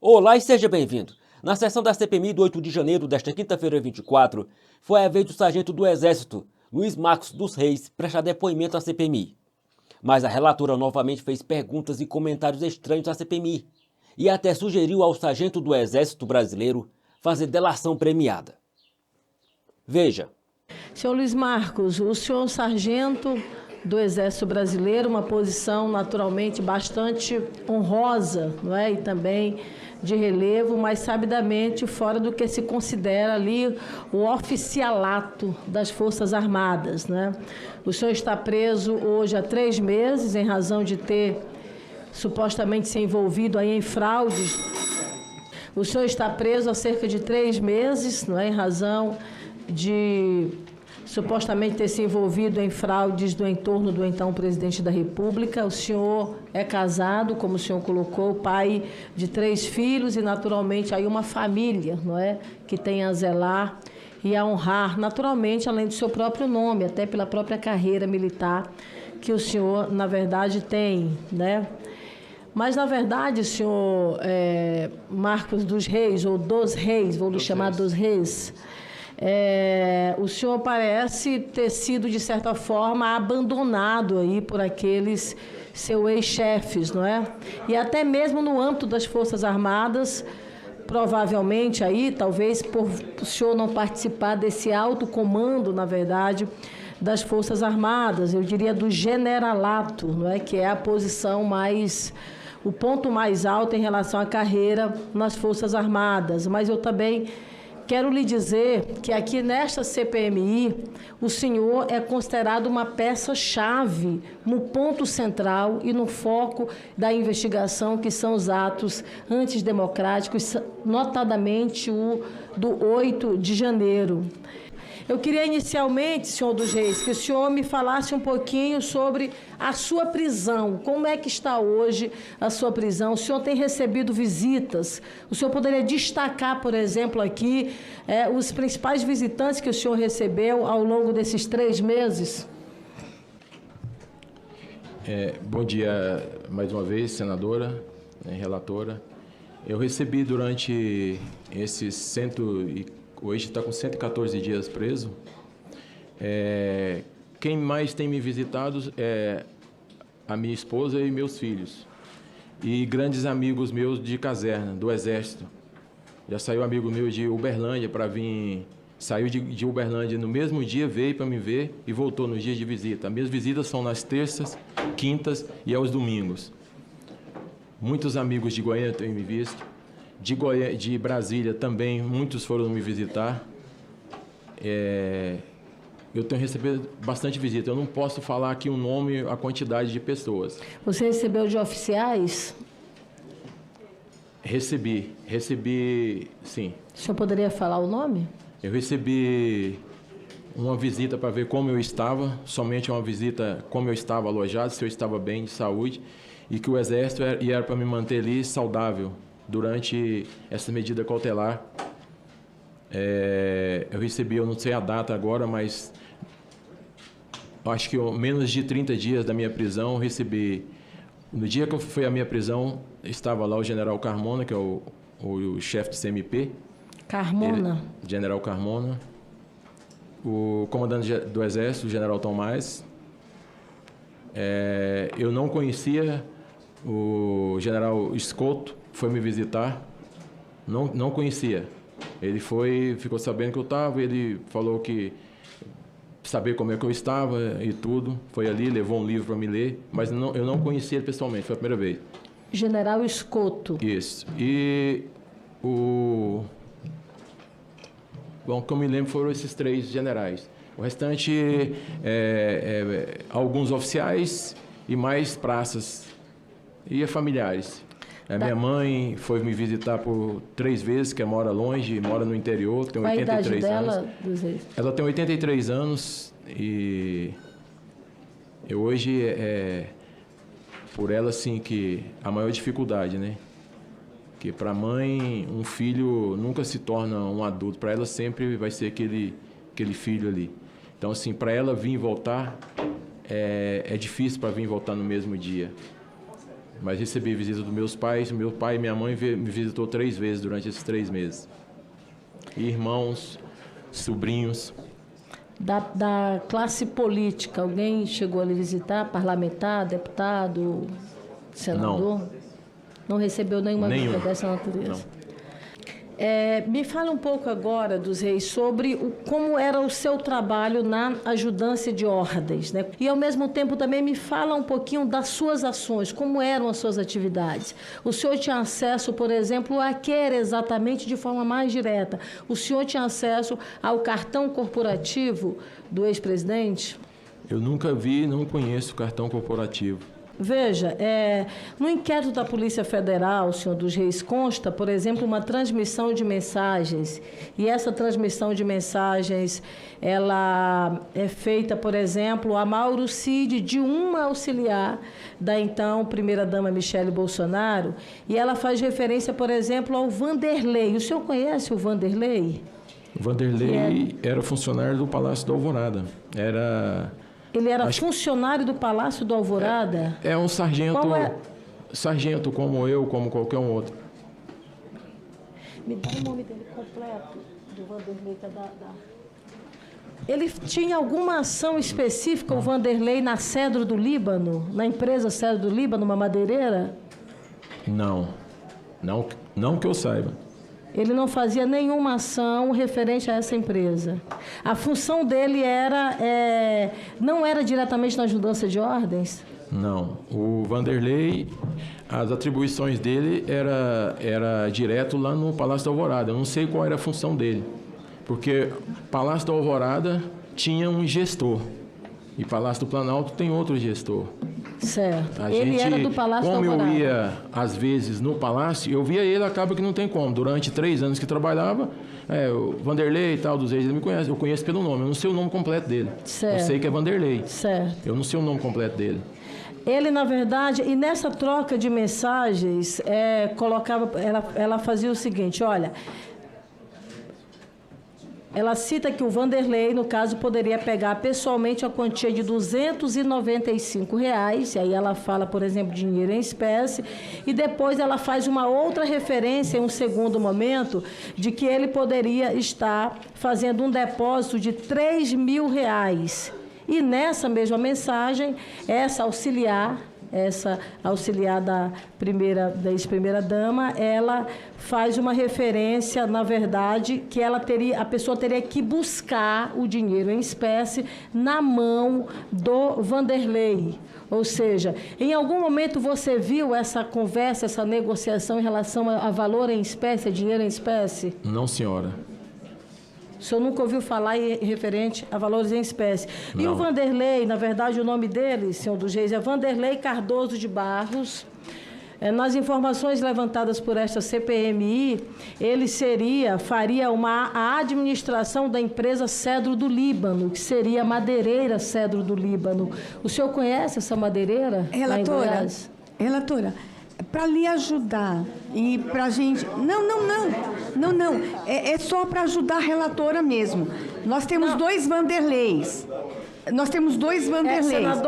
Olá e seja bem-vindo. Na sessão da CPMI do 8 de janeiro desta quinta-feira 24, foi a vez do sargento do Exército, Luiz Marcos dos Reis, prestar depoimento à CPMI. Mas a relatora novamente fez perguntas e comentários estranhos à CPMI e até sugeriu ao sargento do Exército Brasileiro fazer delação premiada. Veja. Senhor Luiz Marcos, o senhor sargento do Exército Brasileiro, uma posição naturalmente bastante honrosa, não é? E também de relevo, mas sabidamente fora do que se considera ali o oficialato das Forças Armadas, né? O senhor está preso hoje há 3 meses em razão de ter supostamente se envolvido aí em fraudes. O senhor está preso há cerca de 3 meses, não é? Em razão de supostamente ter se envolvido em fraudes do entorno do então presidente da República. O senhor é casado, como o senhor colocou, pai de 3 filhos e, naturalmente, aí uma família, não é? Que tem a zelar e a honrar, naturalmente, além do seu próprio nome, até pela própria carreira militar que o senhor, na verdade, tem, né? Mas, na verdade, senhor Marcos dos Reis, ou dos Reis, vou lhe chamar dos Reis, o senhor parece ter sido, de certa forma, abandonado aí por aqueles seus ex-chefes, não é? E até mesmo no âmbito das Forças Armadas, provavelmente aí, talvez por o senhor não participar desse alto comando, na verdade, das Forças Armadas, eu diria do generalato, não é? Que é a posição mais, o ponto mais alto em relação à carreira nas Forças Armadas. Mas eu também quero lhe dizer que aqui nesta CPMI, o senhor é considerado uma peça-chave no ponto central e no foco da investigação, que são os atos antidemocráticos, notadamente o do 8 de janeiro. Eu queria inicialmente, senhor dos Reis, que o senhor me falasse um pouquinho sobre a sua prisão. Como é que está hoje a sua prisão? O senhor tem recebido visitas? O senhor poderia destacar, por exemplo, aqui, os principais visitantes que o senhor recebeu ao longo desses 3 meses? Bom dia mais uma vez, senadora, relatora. Eu recebi durante esses hoje está com 114 dias preso. Quem mais tem me visitado é a minha esposa e meus filhos. E grandes amigos meus de caserna, do Exército. Já saiu amigo meu de Uberlândia para vir... Saiu de Uberlândia no mesmo dia, veio para me ver e voltou nos dias de visita. As minhas visitas são nas terças, quintas e aos domingos. Muitos amigos de Goiânia têm me visto. De Brasília também, muitos foram me visitar. Eu tenho recebido bastante visita. Eu não posso falar aqui o nome, a quantidade de pessoas. Você recebeu de oficiais? Recebi, sim. O senhor poderia falar o nome? Eu recebi uma visita para ver como eu estava, somente uma visita como eu estava alojado, se eu estava bem de saúde, e que o Exército era para me manter ali saudável durante essa medida cautelar. Eu recebi, eu não sei a data agora, mas acho que menos de 30 dias da minha prisão, eu recebi. No dia que foi a minha prisão, estava lá o general Carmona, que é o chefe do CMP. Carmona? General Carmona. O comandante do Exército, o general Tomás. Eu não conhecia o general Escoto, foi me visitar, não conhecia. Ele ficou sabendo que eu estava, ele falou que saber como é que eu estava e tudo. Foi ali, levou um livro para me ler, mas eu não conhecia ele pessoalmente, foi a primeira vez. General Escoto. Isso. E bom, que eu me lembro foram esses 3 generais. O restante, alguns oficiais e mais praças e familiares. A minha mãe foi me visitar por 3 vezes, que mora longe, mora no interior, tem 83 anos. Qual a idade dela? Ela tem 83 anos e eu hoje por ela assim que a maior dificuldade, né? Que para a mãe um filho nunca se torna um adulto, para ela sempre vai ser aquele filho ali. Então assim, para ela vir e voltar é difícil para vir e voltar no mesmo dia. mas recebi visita dos meus pais. Meu pai e minha mãe me visitou 3 vezes durante esses 3 meses. Irmãos, sobrinhos. Da classe política, alguém chegou a lhe visitar? Parlamentar, deputado, senador? Não recebeu nenhuma visita dessa natureza? Não. Me fala um pouco agora, dos Reis, sobre como era o seu trabalho na ajudância de ordens, né? E, ao mesmo tempo, também me fala um pouquinho das suas ações, como eram as suas atividades. O senhor tinha acesso, por exemplo, a que era exatamente de forma mais direta? O senhor tinha acesso ao cartão corporativo do ex-presidente? Eu nunca vi, não conheço o cartão corporativo. Veja, no inquérito da Polícia Federal, senhor dos Reis, consta, por exemplo, uma transmissão de mensagens. E essa transmissão de mensagens, ela é feita, por exemplo, a Mauro Cid, de uma auxiliar da então primeira-dama Michele Bolsonaro, e ela faz referência, por exemplo, ao Vanderlei. O senhor conhece o Vanderlei? O Vanderlei era funcionário do Palácio da Alvorada. Ele era funcionário do Palácio do Alvorada? É um sargento, sargento como eu, como qualquer um outro. Me dá o nome dele completo, do Vanderlei. Ele tinha alguma ação específica, o Vanderlei, na Cedro do Líbano? Na empresa Cedro do Líbano, uma madeireira? Não que eu saiba. Ele não fazia nenhuma ação referente a essa empresa. A função dele não era diretamente na ajudância de ordens? Não. O Vanderlei, as atribuições dele era direto lá no Palácio da Alvorada. Eu não sei qual era a função dele, porque Palácio da Alvorada tinha um gestor e Palácio do Planalto tem outro gestor. Certo. Ele era do Palácio da Alvorada. Como eu ia, às vezes, no Palácio, eu via ele, acaba que não tem como. Durante 3 anos que trabalhava, o Vanderlei e tal, dos Reis, ele me conhece. Eu conheço pelo nome, eu não sei o nome completo dele. Certo. Eu sei que é Vanderlei. Certo. Eu não sei o nome completo dele. Ele, na verdade, e nessa troca de mensagens, ela fazia o seguinte, olha... Ela cita que o Vanderlei, no caso, poderia pegar pessoalmente a quantia de R$ 295, e aí ela fala, por exemplo, dinheiro em espécie, e depois ela faz uma outra referência, em um segundo momento, de que ele poderia estar fazendo um depósito de R$ 3.000. E nessa mesma mensagem, essa auxiliar da ex-primeira-dama, ela faz uma referência, na verdade, que a pessoa teria que buscar o dinheiro em espécie na mão do Vanderlei. Ou seja, em algum momento você viu essa conversa, essa negociação em relação a valor em espécie, a dinheiro em espécie? Não, senhora. O senhor nunca ouviu falar referente a valores em espécie. Não. E o Vanderlei, na verdade, o nome dele, senhor dos Reis, é Vanderlei Cardoso de Barros. Nas informações levantadas por esta CPMI, ele faria a administração da empresa Cedro do Líbano, que seria a madeireira Cedro do Líbano. O senhor conhece essa madeireira? Relatora, para lhe ajudar e para a gente... Não. É só para ajudar a relatora mesmo. Nós temos 2 Vanderleis.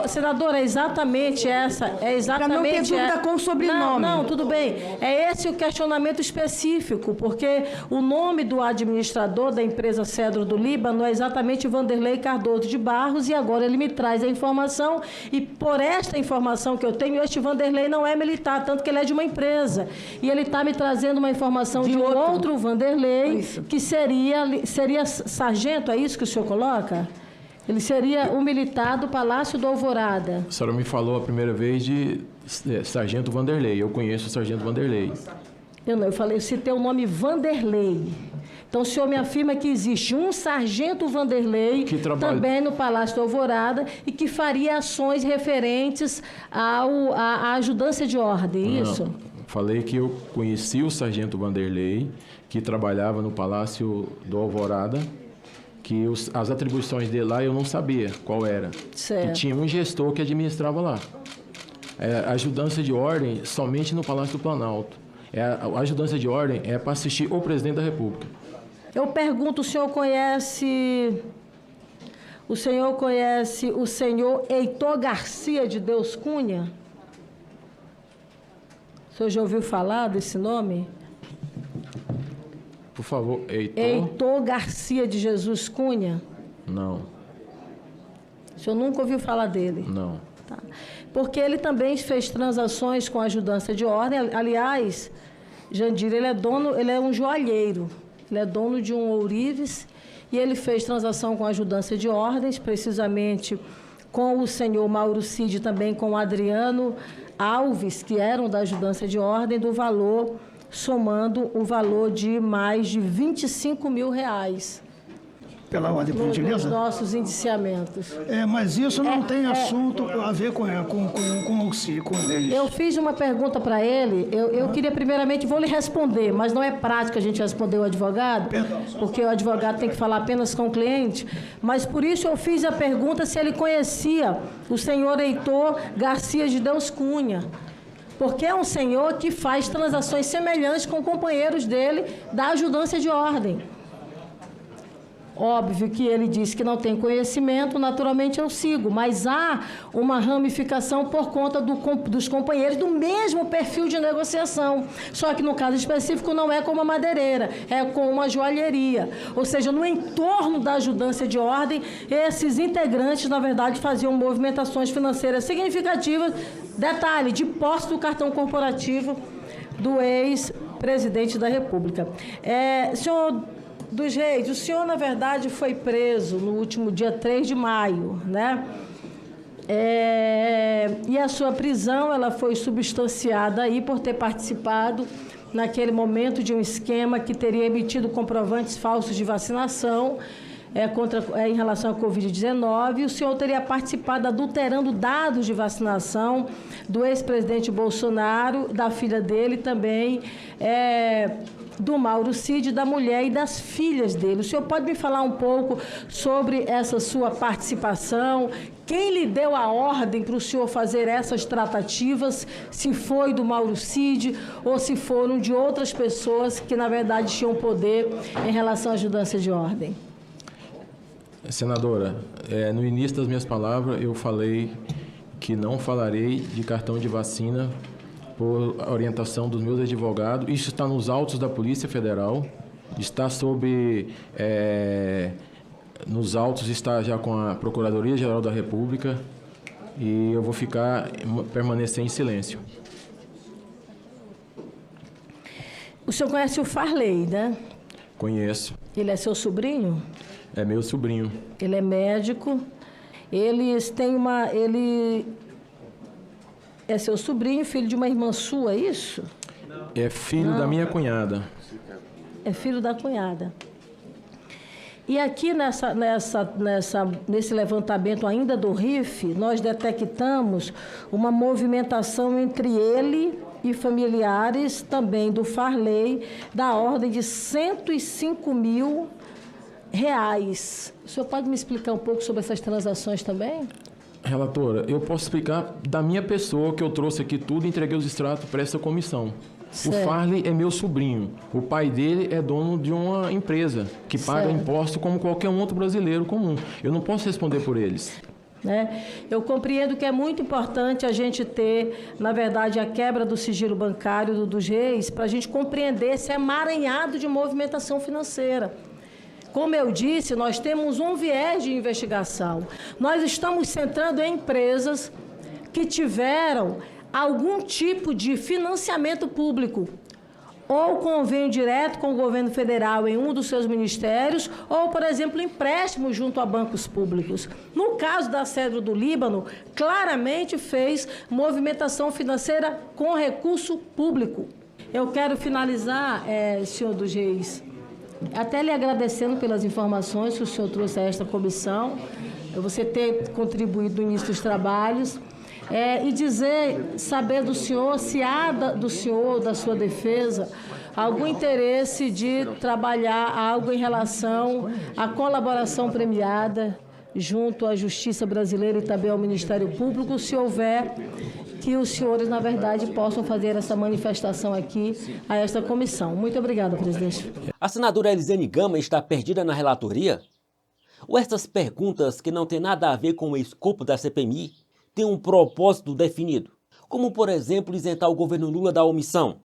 Senadora, é exatamente essa. Para não ter dúvida com o sobrenome. Não, tudo bem. É esse o questionamento específico, porque o nome do administrador da empresa Cedro do Líbano é exatamente Vanderlei Cardoso de Barros, e agora ele me traz a informação, e por esta informação que eu tenho, este Vanderlei não é militar, tanto que ele é de uma empresa. E ele está me trazendo uma informação de outro Vanderlei, que seria sargento, é isso que o senhor coloca? Ele seria um militar do Palácio do Alvorada. A senhora me falou a primeira vez de Sargento Vanderlei. Eu conheço o Sargento Vanderlei. Eu citei o nome Vanderlei. Então, o senhor me afirma que existe um Sargento Vanderlei também no Palácio do Alvorada e que faria ações referentes à ajudância de ordem, isso? Não. Falei que eu conheci o Sargento Vanderlei, que trabalhava no Palácio do Alvorada, que as atribuições dele lá eu não sabia qual era. Certo. Que tinha um gestor que administrava lá. A ajudância de ordem somente no Palácio do Planalto. A ajudância de ordem é para assistir o presidente da República. Eu pergunto, o senhor conhece o senhor Heitor Garcia de Deus Cunha? senhor já ouviu falar desse nome? Por favor, Heitor? Heitor Garcia de Jesus Cunha? Não. O senhor nunca ouviu falar dele? Não. Tá. Porque ele também fez transações com ajudância de ordem. Aliás, Jandir, ele é um joalheiro. Ele é dono de um ourives e ele fez transação com ajudância de ordens, precisamente com o senhor Mauro Cid, também com o Adriano Alves, que eram da ajudância de ordem, do valor, somando o valor de mais de R$25 mil. Pela ordem, por Nos gentileza? nossos indiciamentos. Mas isso não tem assunto a ver com eles. Eu fiz uma pergunta para ele, eu queria primeiramente, vou lhe responder, mas não é prático a gente responder o advogado, porque o advogado tem que falar apenas com o cliente, mas por isso eu fiz a pergunta se ele conhecia o senhor Heitor Garcia de Deus Cunha, porque é um senhor que faz transações semelhantes com companheiros dele da ajudância de ordem. Óbvio que ele disse que não tem conhecimento, naturalmente eu sigo, mas há uma ramificação por conta dos companheiros do mesmo perfil de negociação. Só que no caso específico não é com uma madeireira, é com uma joalheria. Ou seja, no entorno da ajudância de ordem, esses integrantes, na verdade, faziam movimentações financeiras significativas, detalhe, de posse do cartão corporativo do ex-presidente da República. Senhor dos Reis, o senhor, na verdade, foi preso no último dia 3 de maio, né? E a sua prisão, ela foi substanciada aí por ter participado, naquele momento, de um esquema que teria emitido comprovantes falsos de vacinação em relação à Covid-19. O senhor teria participado adulterando dados de vacinação do ex-presidente Bolsonaro, da filha dele também, do Mauro Cid, da mulher e das filhas dele. O senhor pode me falar um pouco sobre essa sua participação? Quem lhe deu a ordem para o senhor fazer essas tratativas? Se foi do Mauro Cid ou se foram de outras pessoas que, na verdade, tinham poder em relação à ajudância de ordem? Senadora, no início das minhas palavras, eu falei que não falarei de cartão de vacina por orientação dos meus advogados. Isso está nos autos da Polícia Federal, está nos autos, está já com a Procuradoria-Geral da República, e eu vou permanecer em silêncio. O senhor conhece o Farley, né? Conheço. Ele é seu sobrinho? É meu sobrinho. Ele é médico. Ele é seu sobrinho, filho de uma irmã sua, é isso? É filho da minha cunhada. É filho da cunhada. E aqui nesse levantamento ainda do RIF, nós detectamos uma movimentação entre ele e familiares também do Farley, da ordem de R$105 mil. O senhor pode me explicar um pouco sobre essas transações também? Relatora, eu posso explicar da minha pessoa, que eu trouxe aqui tudo e entreguei os extratos para essa comissão. Certo. O Farley é meu sobrinho. O pai dele é dono de uma empresa que paga imposto como qualquer um outro brasileiro comum. Eu não posso responder por eles. Eu compreendo que é muito importante a gente ter, na verdade, a quebra do sigilo bancário dos Reis para a gente compreender esse emaranhado de movimentação financeira. Como eu disse, nós temos um viés de investigação. Nós estamos centrando em empresas que tiveram algum tipo de financiamento público, ou convênio direto com o governo federal em um dos seus ministérios, ou, por exemplo, empréstimo junto a bancos públicos. No caso da Cedro do Líbano, claramente fez movimentação financeira com recurso público. Eu quero finalizar, senhor dos Reis, até lhe agradecendo pelas informações que o senhor trouxe a esta comissão, você ter contribuído no início dos trabalhos, e saber do senhor se há do senhor, da sua defesa, algum interesse de trabalhar algo em relação à colaboração premiada junto à Justiça Brasileira e também ao Ministério Público, se houver, que os senhores, na verdade, possam fazer essa manifestação aqui a esta comissão. Muito obrigada, presidente. A senadora Elisiane Gama está perdida na relatoria? Ou essas perguntas que não têm nada a ver com o escopo da CPMI têm um propósito definido? como, por exemplo, isentar o governo Lula da omissão.